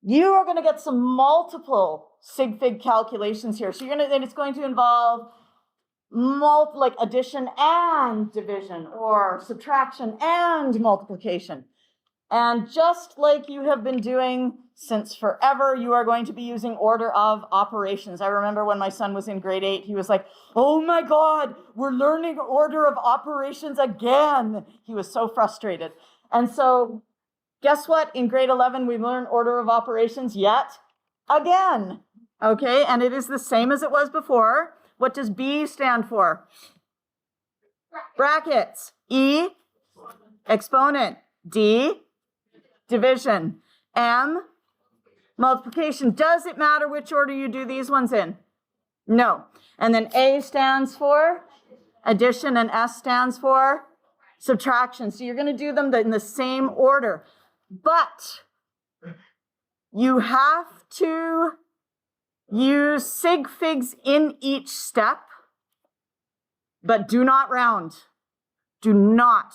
You are going to get some multiple Sig Fig calculations here. So it's going to involve like addition and division, or subtraction and multiplication. And just like you have been doing since forever, you are going to be using order of operations. I remember when my son was in grade 8, he was like, oh my God, we're learning order of operations again. He was so frustrated. And so guess what? In grade 11, we learned order of operations yet again. Okay, and it is the same as it was before. What does B stand for? Brackets. E, exponent. D, division. M, multiplication. Does it matter which order you do these ones in? No. And then A stands for addition, and S stands for subtraction. So you're going to do them in the same order. But you have to use sig figs in each step, but do not round. Do not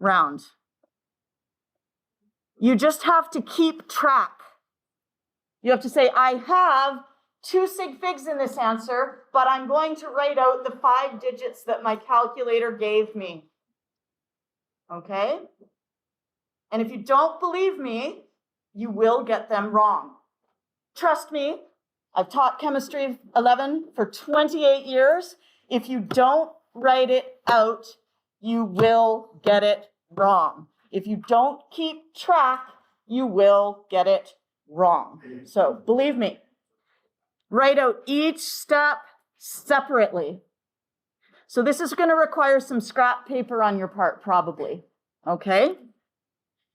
round. You just have to keep track. You have to say, I have 2 sig figs in this answer, but I'm going to write out the 5 digits that my calculator gave me. Okay? And if you don't believe me, you will get them wrong. Trust me, I've taught chemistry 11 for 28 years. If you don't write it out, you will get it wrong. If you don't keep track, you will get it wrong. So believe me, write out each step separately. So this is going to require some scrap paper on your part, probably. Okay?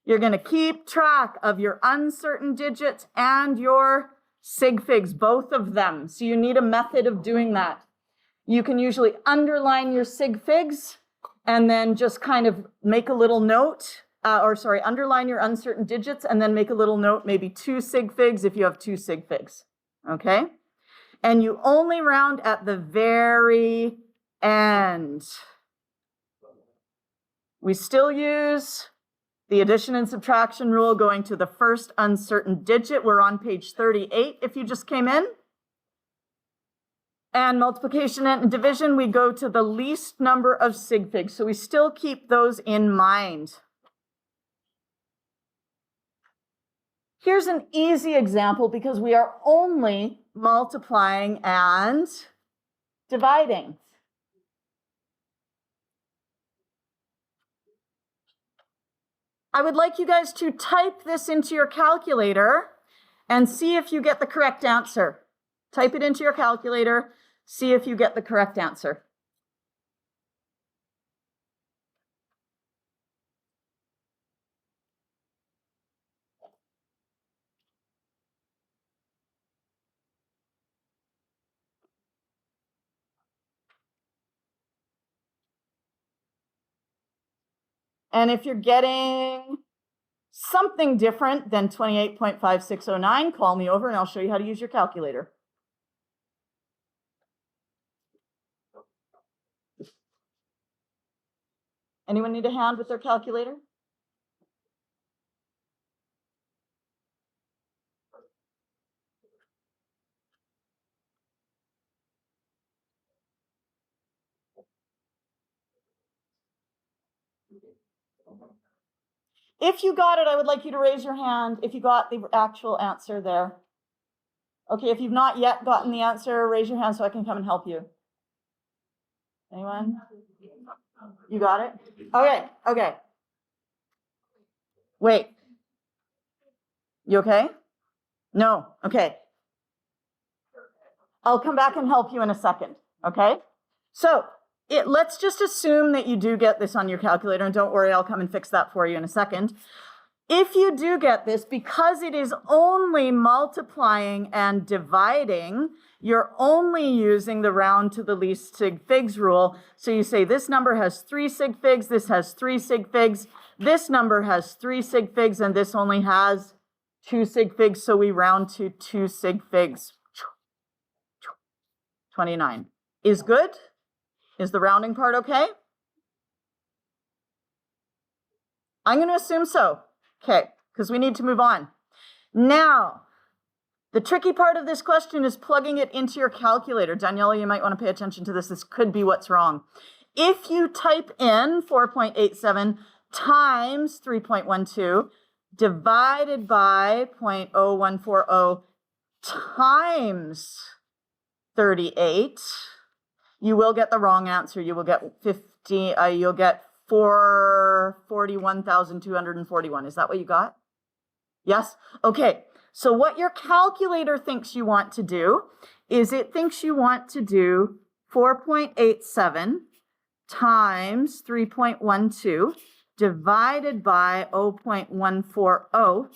You're going to keep track of your uncertain digits and your sig figs, both of them. So you need a method of doing that. You can usually underline your sig figs and then just kind of make a little note, underline your uncertain digits and then make a little note, maybe 2 sig figs if you have 2 sig figs, okay? And you only round at the very end. We still use the addition and subtraction rule going to the first uncertain digit. We're on page 38 if you just came in. And multiplication and division, we go to the least number of sig figs. So we still keep those in mind. Here's an easy example because we are only multiplying and dividing. I would like you guys to type this into your calculator and see if you get the correct answer. Type it into your calculator, see if you get the correct answer. And if you're getting something different than 28.5609, call me over and I'll show you how to use your calculator. Anyone need a hand with their calculator? If you got it, I would like you to raise your hand if you got the actual answer there. Okay, if you've not yet gotten the answer, raise your hand so I can come and help you. Anyone? You got it? Okay, okay. Wait. You okay? No, okay. I'll come back and help you in a second, okay? So let's just assume that you do get this on your calculator, and don't worry, I'll come and fix that for you in a second. If you do get this, because it is only multiplying and dividing, you're only using the round to the least sig figs rule. So you say this number has 3 sig figs, this has 3 sig figs, this number has 3 sig figs, and this only has 2 sig figs, so we round to 2 sig figs. 29. Is good? Is the rounding part okay? I'm going to assume so. Okay, because we need to move on. Now, the tricky part of this question is plugging it into your calculator. Daniela, you might want to pay attention to this. This could be what's wrong. If you type in 4.87 times 3.12 divided by 0.0140 times 38, you will get the wrong answer. You will get 441,241. Is that what you got? Yes? Okay. So what your calculator thinks you want to do is it thinks you want to do 4.87 times 3.12 divided by 0.140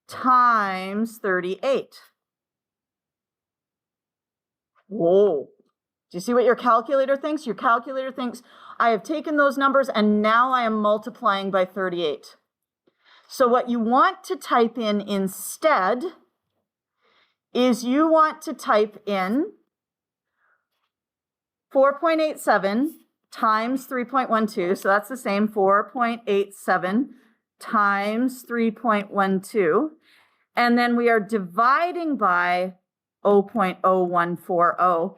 times 38. Whoa. Do you see what your calculator thinks? Your calculator thinks, I have taken those numbers and now I am multiplying by 38. So what you want to type in instead is you want to type in 4.87 times 3.12. So that's the same, 4.87 times 3.12. And then we are dividing by 0.0140.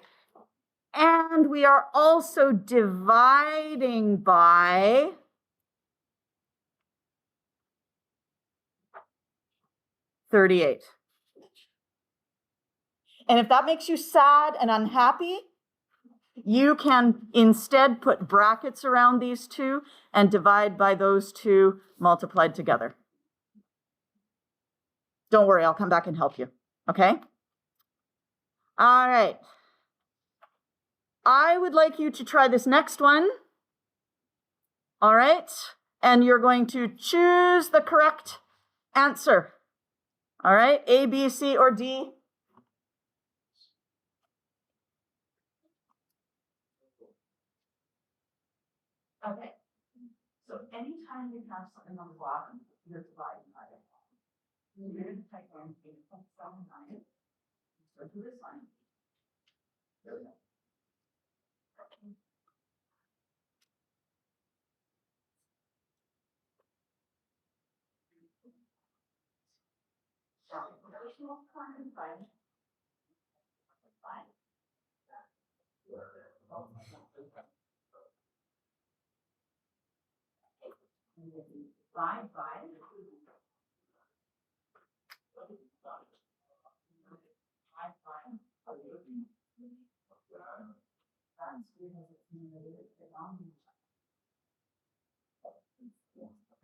And we are also dividing by 38. And if that makes you sad and unhappy, you can instead put brackets around these two and divide by those two multiplied together. Don't worry, I'll come back and help you, okay? All right. I would like you to try this next one. All right. And you're going to choose the correct answer. All right. A, B, C, or D. Okay. So anytime you have something on the bottom, you're dividing by it. You're going to type in 8.79. Go to this line. There we go.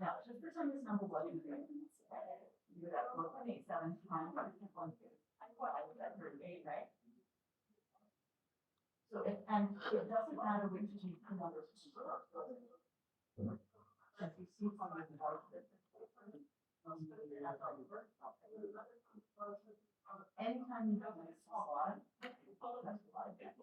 Now, just pretend this number wasn't great. You would have 4.87 times 3.12. I would have 38, right? So it doesn't matter which numbers you put. If you see something about it, anytime you have a small one, that's a lot of it.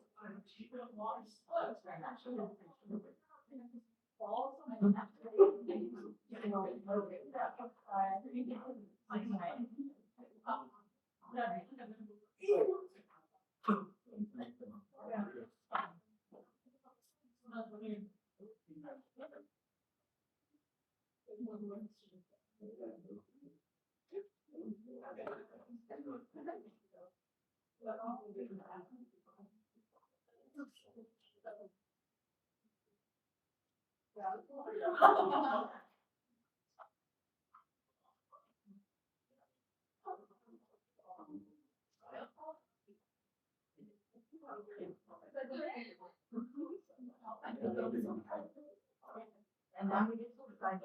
And then we get to decide.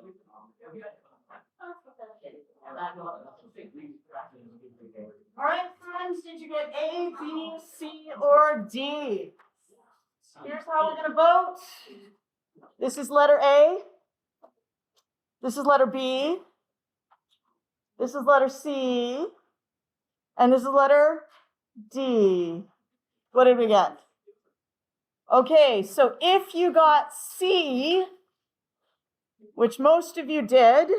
All right, friends, did you get A, B, C, or D? Here's how we're going to vote. This is letter A. This is letter B. This is letter C. And this is letter D. What did we get? Okay, so if you got C, which most of you did,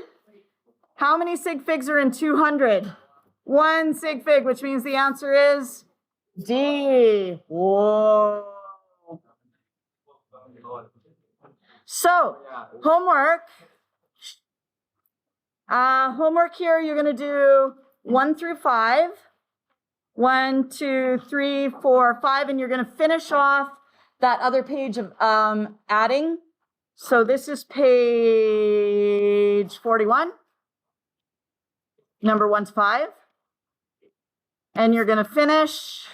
how many sig figs are in 200? 1 sig fig, which means the answer is D. Whoa. So, homework. Homework here, you're going to do 1 through 5. 1, 2, 3, 4, 5, and you're going to finish off that other page of adding. So this is page 41. Number 1's 5. And you're going to finish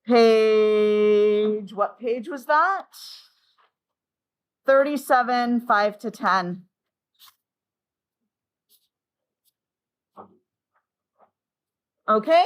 page, what page was that? 37, 5 to 10. Okay?